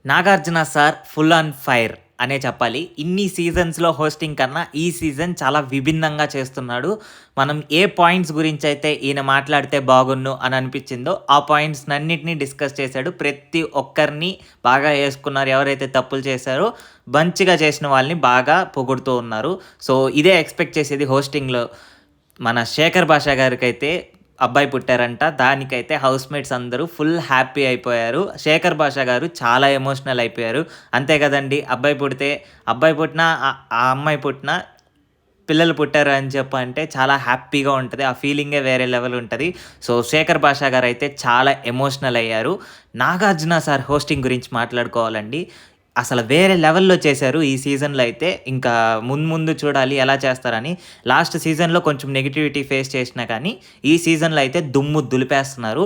Nagarjuna sir full on fire అనే చెప్పాలి. ఇన్ని సీజన్స్‌లో హోస్టింగ్ కన్నా ఈ సీజన్ చాలా విభిన్నంగా చేస్తున్నాడు. మనం ఏ పాయింట్స్ గురించైతే ఈయన మాట్లాడితే బాగున్ను అని అనిపించిందో, ఆ పాయింట్స్‌నన్నిటిని డిస్కస్ చేశాడు. ప్రతి ఒక్కరిని బాగా యేసుకున్నారు. ఎవరైతే తప్పులు చేశారో మంచిగా చేసిన వాళ్ళని బాగా పొగుడుతూ ఉన్నారు. సో, ఇదే ఎక్స్‌పెక్ట్ చేసేది హోస్టింగ్‌లో. మన శేఖర్ భాషా గారికైతే అబ్బాయి పుట్టారంట. దానికైతే హౌస్‌మేట్స్ అందరూ ఫుల్ హ్యాపీ అయిపోయారు. శేఖర్ భాషా గారు చాలా ఎమోషనల్ అయిపోయారు. అంతే కదండీ! అబ్బాయి పుట్టినా ఆ అమ్మాయి పుట్టినా పిల్లలు పుట్టారు అని చెప్పంటే చాలా హ్యాపీగా ఉంటది. ఆ ఫీలింగే వేరే లెవెల్ ఉంటది. సో, శేఖర్ భాషా గారైతే చాలా ఎమోషనల్ అయ్యారు. నాగార్జున సార్ హోస్టింగ్ గురించి మాట్లాడుకోవాలండి. అసలు వేరే లెవెల్‌లో చేశారు ఈ సీజన్‌లో అయితే. ఇంకా ముందు చూడాలి ఎలా చేస్తారని. లాస్ట్ సీజన్‌లో కొంచెం నెగటివిటీ ఫేస్ చేసినా కానీ, ఈ సీజన్‌లో అయితే దుమ్ము దులిపేస్తున్నారు.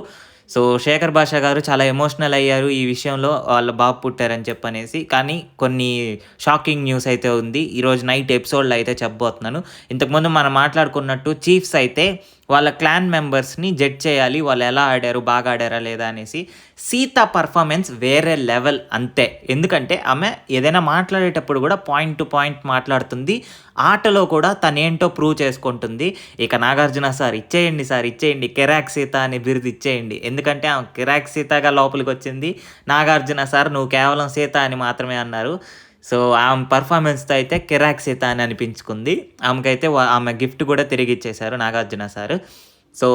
సో, శేఖర్ భాషా గారు చాలా ఎమోషనల్ అయ్యారు ఈ విషయంలో వాళ్ళ బాబు పుట్టారని చెప్పనేసి. కానీ కొన్ని షాకింగ్ న్యూస్ అయితే ఉంది. ఈరోజు నైట్ ఎపిసోడ్‌లో అయితే చెప్పబోతున్నాను. ఇంతకుముందు మనం మాట్లాడుకున్నట్టు చీఫ్స్ అయితే వాళ్ళ క్లాన్ మెంబర్స్‌ని జడ్జ్ చేయాలి. వాళ్ళు ఎలా ఆడారు, బాగా ఆడారా లేదా అనేసి. సీత పర్ఫార్మెన్స్ వేరే లెవెల్ అంతే. ఎందుకంటే ఆమె ఏదైనా మాట్లాడేటప్పుడు కూడా పాయింట్ టు పాయింట్ మాట్లాడుతుంది. ఆటలో కూడా తనేంటో ప్రూవ్ చేసుకుంటుంది. ఇక నాగార్జున సార్ ఇచ్చేయండి. కిరాక్ సీత అనే బిరుదు ఇచ్చేయండి. ఎందుకంటే ఆమె కిరాక్ సీతగా లోపలికొచ్చింది. నాగార్జున సార్ నువ్వు కేవలం సీత అని మాత్రమే అన్నారు. సో, ఆమె పర్ఫార్మెన్స్‌తో అయితే కిరాక్ సీత అని అనిపించుకుంది. ఆమెకైతే ఆమె గిఫ్ట్ కూడా తిరిగిచ్చేశారు నాగార్జున సారు. సో,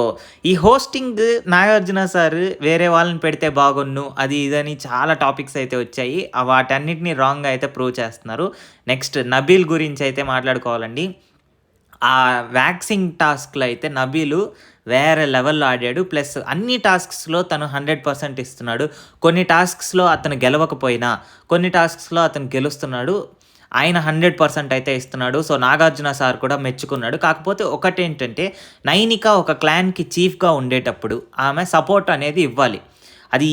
ఈ హోస్టింగ్ నాగార్జున సార్ వేరే వాళ్ళని పెడితే బాగున్ను అది ఇదని చాలా టాపిక్స్ అయితే వచ్చాయి. వాటన్నిటిని రాంగ్‌గా అయితే ప్రూవ్ చేస్తున్నారు. నెక్స్ట్ నబీల్ గురించి అయితే మాట్లాడుకోవాలండి. ఆ వ్యాక్సింగ్ టాస్క్‌లో అయితే నబీలు వేరే లెవెల్‌లో ఆడాడు. ప్లస్ అన్ని టాస్క్స్‌లో తను 100% ఇస్తున్నాడు. కొన్ని టాస్క్స్‌లో అతను గెలవకపోయినా, కొన్ని టాస్క్స్‌లో అతను గెలుస్తున్నాడు. ఆయన 100% అయితే ఇస్తున్నాడు. సో, నాగార్జున సార్ కూడా మెచ్చుకున్నాడు. కాకపోతే ఒకటేంటంటే, నైనిక ఒక క్లాన్‌కి చీఫ్‌గా ఉండేటప్పుడు ఆమె సపోర్ట్ అనేది ఇవ్వాలి. అది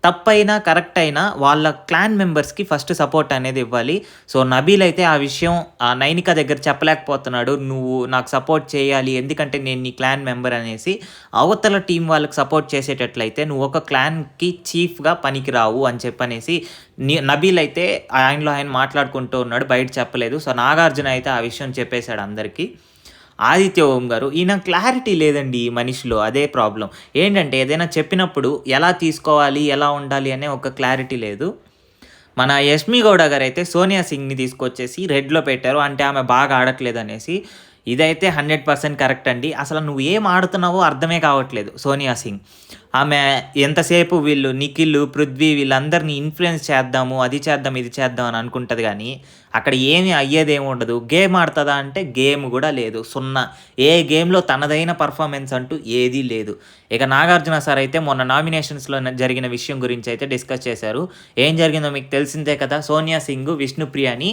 తప్పైనా, కరెక్ట్ అయినా వాళ్ళ క్లాన్ మెంబర్స్‌కి ఫస్ట్ సపోర్ట్ అనేది ఇవ్వాలి. సో, నబీల్ అయితే ఆ విషయం నైనిక దగ్గర చెప్పలేకపోతున్నాడు. నువ్వు నాకు సపోర్ట్ చేయాలి. ఎందుకంటే నేను నీ క్లాన్ మెంబర్ అనేసి. అవతల టీం వాళ్ళకి సపోర్ట్ చేసేటట్లయితే నువ్వు ఒక క్లాన్‌కి చీఫ్‌గా పనికిరావు అని చెప్పనేసి నబీల్ అయితే ఆయనలో ఆయన మాట్లాడుకుంటూ ఉన్నాడు. బయట చెప్పలేదు. సో, నాగార్జున అయితే ఆ విషయం చెప్పేసాడు అందరికీ. ఆదిత్య ఓం గారు ఈయన క్లారిటీ లేదండి ఈ మనిషిలో. అదే ప్రాబ్లమ్. ఏంటంటే ఏదైనా చెప్పినప్పుడు ఎలా తీసుకోవాలి, ఎలా ఉండాలి అనే ఒక క్లారిటీ లేదు. మన యష్మి గౌడ గారైతే సోనియా సింగ్‌ని తీసుకొచ్చేసి రెడ్‌లో పెట్టారు. అంటే ఆమె బాగా ఆడట్లేదనేసి. ఇదైతే 100% కరెక్ట్ అండి. అసలు నువ్వు ఏం ఆడుతున్నావో అర్థమే కావట్లేదు సోనియా సింగ్. ఆమె ఎంతసేపు వీళ్ళు నిఖిల్, పృథ్వీ వీళ్ళందరిని ఇన్‌ఫ్లుయెన్స్ చేద్దాము, అది చేద్దాం, ఇది చేద్దాం అని అనుకుంటది గానీ, అక్కడ ఏమి అయ్యేదేమి ఉండదు. గేమ్ ఆడతదా అంటే గేమ్ గూడా లేదు. సున్నా. ఏ గేమ్‌లో తనదైన పర్ఫార్మెన్స్ అంటూ ఏదీ లేదు. ఇక నాగార్జున సార్ అయితే మొన్న నామినేషన్స్‌లో జరిగిన విషయం గురించి అయితే డిస్కస్ చేశారు. ఏం జరిగిందో మీకు తెలిసిందే కదా! సోనియా సింగ్, విష్ణుప్రియని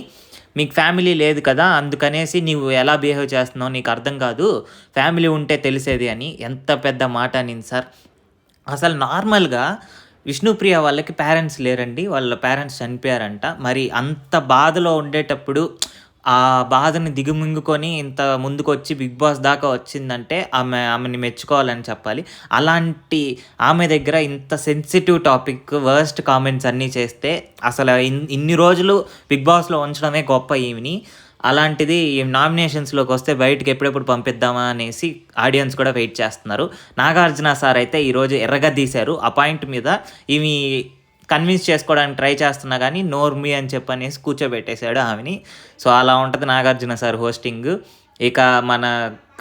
మీకు ఫ్యామిలీ లేదు కదా! అందుకనేసి నీవు ఎలా బిహేవ్ చేస్తున్నావో నీకు అర్థం కాదు. ఫ్యామిలీ ఉంటే తెలిసేది అని. ఎంత పెద్ద మాట అనింది సార్. అసలు నార్మల్‌గా విష్ణుప్రియ వాళ్ళకి పేరెంట్స్ లేరండి. వాళ్ళ పేరెంట్స్ చనిపోయారంట. మరి అంత బాధలో ఉండేటప్పుడు ఆ బాధని దిగమింగుకొని ఇంత ముందుకొచ్చి 'బిగ్ బాస్' దాకా వచ్చిందంటే ఆమెని మెచ్చుకోవాలని చెప్పాలి. అలాంటి ఆమె దగ్గర ఇంత సెన్సిటివ్ టాపిక్, వర్స్ట్ కామెంట్స్ అన్నీ చేస్తే అసలు ఇన్ని రోజులు 'బిగ్ బాస్‌లో' ఉంచడమే గొప్ప ఈమెని. అలాంటిది నామినేషన్స్‌లోకొస్తే బయటికి ఎప్పుడెప్పుడు పంపిద్దామా అనేసి ఆడియన్స్ కూడా వెయిట్ చేస్తున్నారు. నాగార్జున సార్ అయితే ఈరోజు ఎర్రగద్దీశారు. ఆ పాయింట్ మీద ఈమె కన్విన్స్ చేసుకోవడానికి ట్రై చేస్తున్నా గానీ, నోర్మి అని చెప్పనేసి కూర్చోబెట్టేసాడు ఆమెని. సో, అలా ఉంటది నాగార్జున సార్ హోస్టింగ్. ఇక మన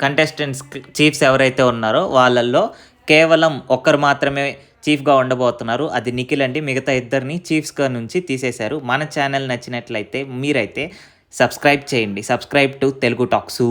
కంటెస్టెంట్స్ చీఫ్స్ ఎవరైతే ఉన్నారో వాళ్ళల్లో కేవలం ఒక్కరు మాత్రమే చీఫ్‌గా ఉండబోతున్నారు. అది నిఖిల్ అండి. మిగతా ఇద్దరిని చీఫ్స్‌గా నుంచి తీసేశారు. మన ఛానల్ నచ్చినట్లయితే మీరైతే సబ్స్క్రైబ్ చేయండి. Subscribe to Telugu tax.